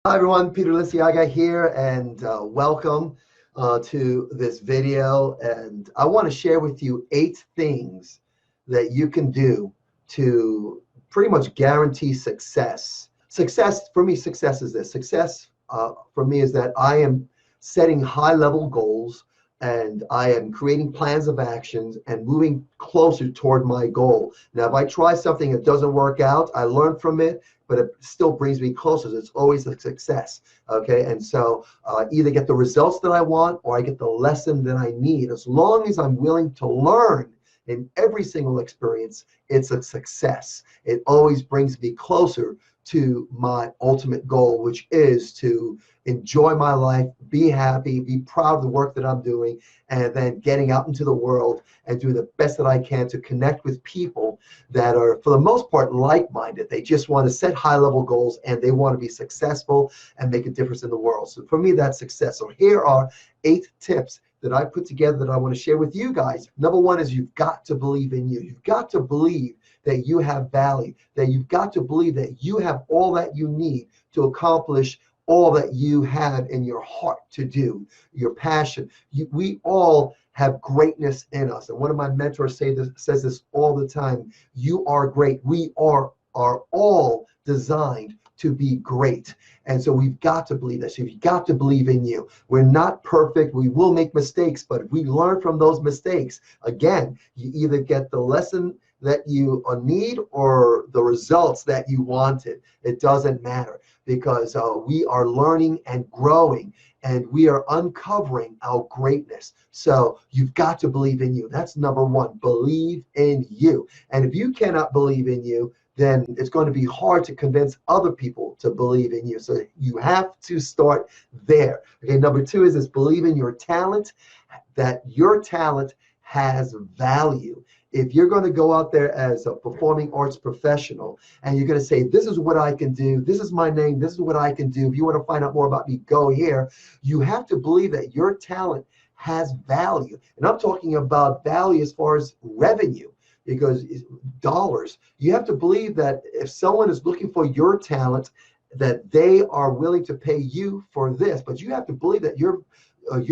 Hi everyone, Peter Liciaga here, and welcome to this video. And I want to share with you 8 things that you can do to pretty much guarantee success. Success, for me, success is this. Success for me is that I am setting high-level goals and I am creating plans of actions and moving closer toward my goal. Now, if I try something that doesn't work out, I learn from it, but it still brings me closer. It's always a success. Okay, and so either get the results that I want or I get the lesson that I need. As long as I'm willing to learn in every single experience, it's a success. It always brings me closer to my ultimate goal, which is to enjoy my life, be happy, be proud of the work that I'm doing, and then getting out into the world and doing the best that I can to connect with people that are, for the most part, like-minded. They just want to set high-level goals and they want to be successful and make a difference in the world. So for me, that's success. So here are 8 tips that I put together that I want to share with you guys. Number 1 is you've got to believe in you. You've got to believe that you have value, that you've got to believe that you have all that you need to accomplish all that you have in your heart to do, your passion. We all have greatness in us. And one of my mentors says this all the time. You are great. We are all designed to be great. And so we've got to believe this. You've got to believe in you. We're not perfect. We will make mistakes, but if we learn from those mistakes, again, you either get the lesson that you need or the results that you wanted. It doesn't matter because we are learning and growing and we are uncovering our greatness. So you've got to believe in you. That's number 1. Believe in you. And if you cannot believe in you, then it's going to be hard to convince other people to believe in you. So you have to start there. Okay, number 2 is this: believe in your talent, that your talent has value. If you're going to go out there as a performing arts professional and you're going to say, this is what I can do, this is my name, this is what I can do, if you want to find out more about me, go here. You have to believe that your talent has value. And I'm talking about value as far as revenue, because dollars. You have to believe that if someone is looking for your talent, that they are willing to pay you for this. But you have to believe that your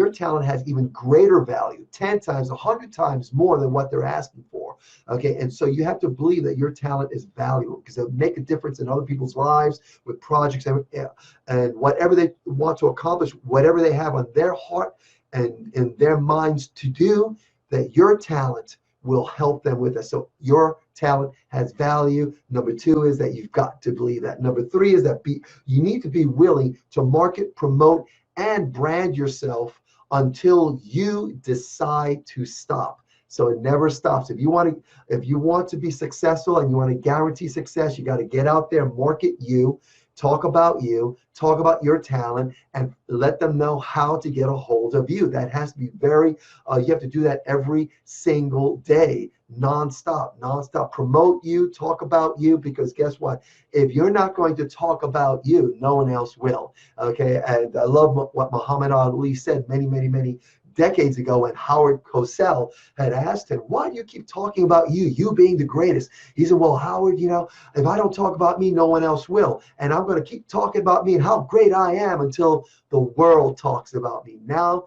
talent has even greater value, 10 times, 100 times more than what they're asking for. Okay, and so you have to believe that your talent is valuable because it'll make a difference in other people's lives with projects and whatever they want to accomplish, whatever they have on their heart and in their minds to do, that your talent will help them with it. So your talent has value. Number 2 is that you've got to believe that. Number 3 is that you need to be willing to market, promote, and brand yourself until you decide to stop. So it never stops. If you want to be successful and you want to guarantee success, you got to get out there, market you, talk about your talent, and let them know how to get a hold of you. That has to be you have to do that every single day, nonstop. Promote you, talk about you, because guess what? If you're not going to talk about you, no one else will. Okay, and I love what Muhammad Ali said many decades ago when Howard Cosell had asked him, why do you keep talking about you being the greatest? He said, well, Howard, if I don't talk about me, no one else will. And I'm going to keep talking about me and how great I am until the world talks about me. Now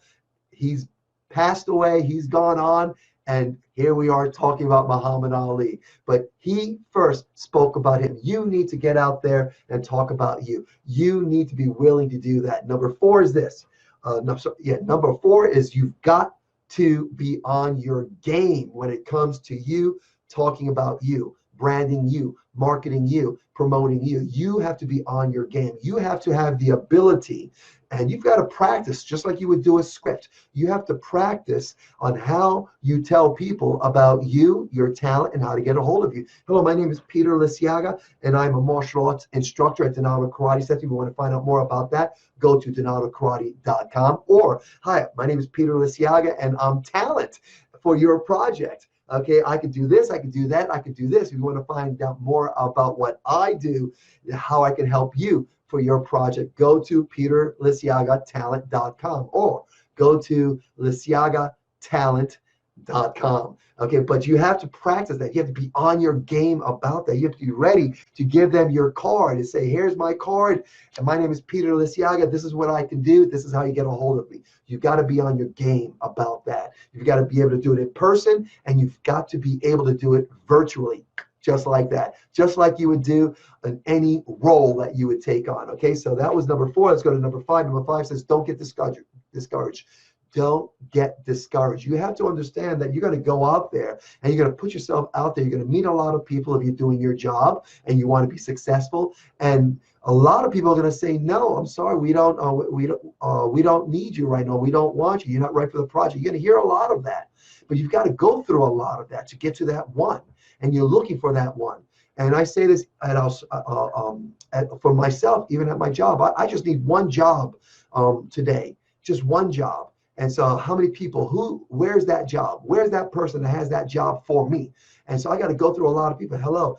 he's passed away, he's gone on, and here we are talking about Muhammad Ali. But he first spoke about him. You need to get out there and talk about you. You need to be willing to do that. Number 4 is this. Number 4 is you've got to be on your game when it comes to you talking about you, branding you, marketing you, promoting you. You have to be on your game. You have to have the ability, and you've got to practice just like you would do a script. You have to practice on how you tell people about you, your talent, and how to get a hold of you. Hello, my name is Peter Liciaga, and I'm a martial arts instructor at Dinoto Karate Center. If you want to find out more about that, go to dinotokarate.com. Or, hi, my name is Peter Liciaga, and I'm talent for your project. Okay, I could do this, I could do that, I could do this. If you want to find out more about what I do, how I can help you for your project, go to peterliciagatalent.com or go to liciagatalent.com. com. Okay, but you have to practice that. You have to be on your game about that. You have to be ready to give them your card and say, here's my card, and my name is Peter Liciaga. This is what I can do. This is how you get a hold of me. You've got to be on your game about that. You've got to be able to do it in person, and you've got to be able to do it virtually, just like that, just like you would do in any role that you would take on. Okay, so that was number 4. Let's go to number 5. Number 5 says, don't get discouraged. Don't get discouraged. You have to understand that you're going to go out there and you're going to put yourself out there. You're going to meet a lot of people if you're doing your job and you want to be successful. And a lot of people are going to say, no, I'm sorry, we don't need you right now. We don't want you. You're not right for the project. You're going to hear a lot of that. But you've got to go through a lot of that to get to that one. And you're looking for that one. And I say this for myself, even at my job. I just need one job today, just one job. And so how many people, where's that job? Where's that person that has that job for me? And so I got to go through a lot of people. Hello.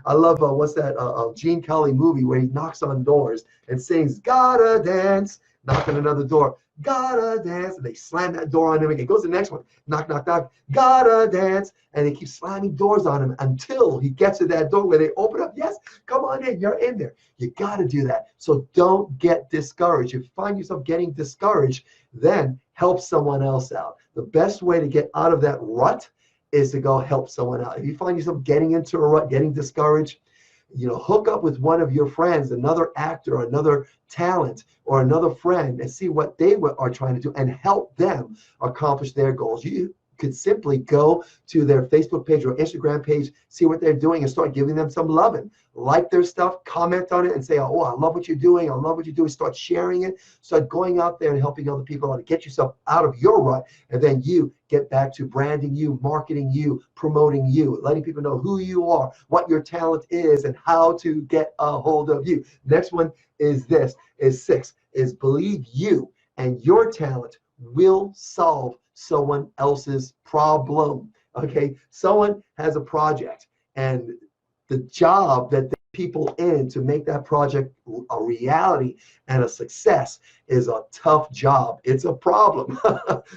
I love, what's that Gene Kelly movie where he knocks on doors and sings, gotta dance, knock on another door, gotta dance. And they slam that door on him. And it goes to the next one, knock, knock, knock, gotta dance. And they keep slamming doors on him until he gets to that door where they open up. Yes, come on in. You're in there. You got to do that. So don't get discouraged. If you find yourself getting discouraged, then help someone else out. The best way to get out of that rut is to go help someone out. If you find yourself getting into a rut, getting discouraged, hook up with one of your friends, another actor, or another talent, or another friend, and see what they are trying to do and help them accomplish their goals. You could simply go to their Facebook page or Instagram page, see what they're doing, and start giving them some loving. Like their stuff, comment on it, and say, oh, I love what you're doing. I love what you're doing. Start sharing it. Start going out there and helping other people out to get yourself out of your rut. And then you get back to branding you, marketing you, promoting you, letting people know who you are, what your talent is, and how to get a hold of you. Next one is 6, is believe you and your talent will solve someone else's problem. Okay, someone has a project, and the job that the people in to make that project a reality and a success is a tough job. It's a problem.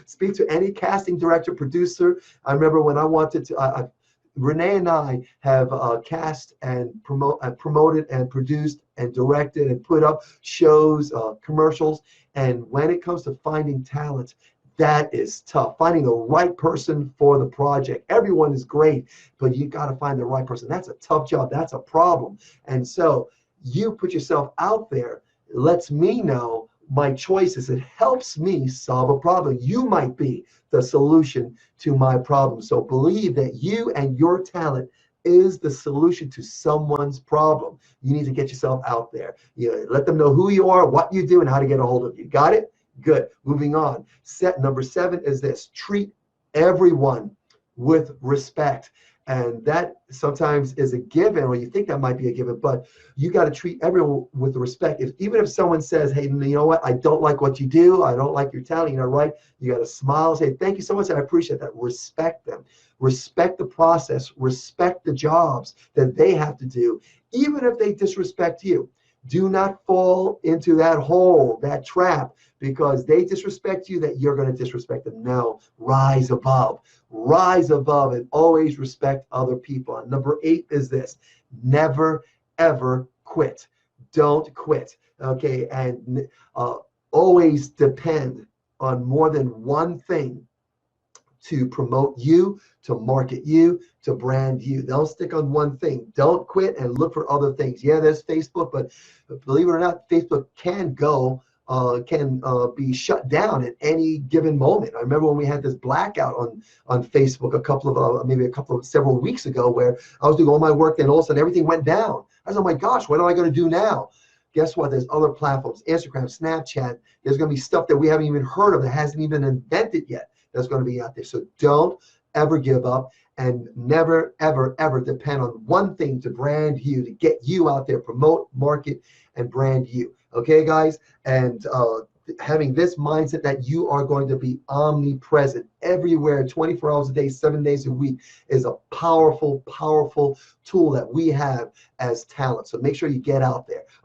Speak to any casting director, producer. I remember when I wanted to, Renee and I have cast and promoted and produced and directed and put up shows, commercials. And when it comes to finding talent, that is tough. Finding the right person for the project. Everyone is great, but you got to find the right person. That's a tough job. That's a problem. And so you put yourself out there, lets me know my choices. It helps me solve a problem. You might be the solution to my problem. So believe that you and your talent is the solution to someone's problem. You need to get yourself out there. Let them know who you are, what you do, and how to get a hold of you. Got it? Good. Moving on. Number 7 is this: treat everyone with respect. And that sometimes is a given, or you think that might be a given, but you got to treat everyone with respect. Even if someone says, hey, you know what, I don't like what you do, I don't like your talent, right? You got to smile, say, thank you so much, I appreciate that. Respect them. Respect the process. Respect the jobs that they have to do, even if they disrespect you. Do not fall into that hole, that trap, because they disrespect you, that you're going to disrespect them. No, rise above. Rise above and always respect other people. And number 8 is this: never, ever quit. Don't quit. Okay, and always depend on more than one thing to promote you, to market you, to brand you. Don't stick on one thing. Don't quit and look for other things. Yeah, there's Facebook, but believe it or not, Facebook can be shut down at any given moment. I remember when we had this blackout on Facebook several weeks ago, where I was doing all my work, and all of a sudden everything went down. I was, oh my gosh, what am I going to do now? Guess what? There's other platforms, Instagram, Snapchat. There's going to be stuff that we haven't even heard of, that hasn't even been invented yet, that's going to be out there. So don't ever give up, and never, ever, ever depend on one thing to brand you, to get you out there, promote, market, and brand you. Okay, guys? And having this mindset that you are going to be omnipresent everywhere, 24 hours a day, 7 days a week, is a powerful, powerful tool that we have as talent. So make sure you get out there. Okay.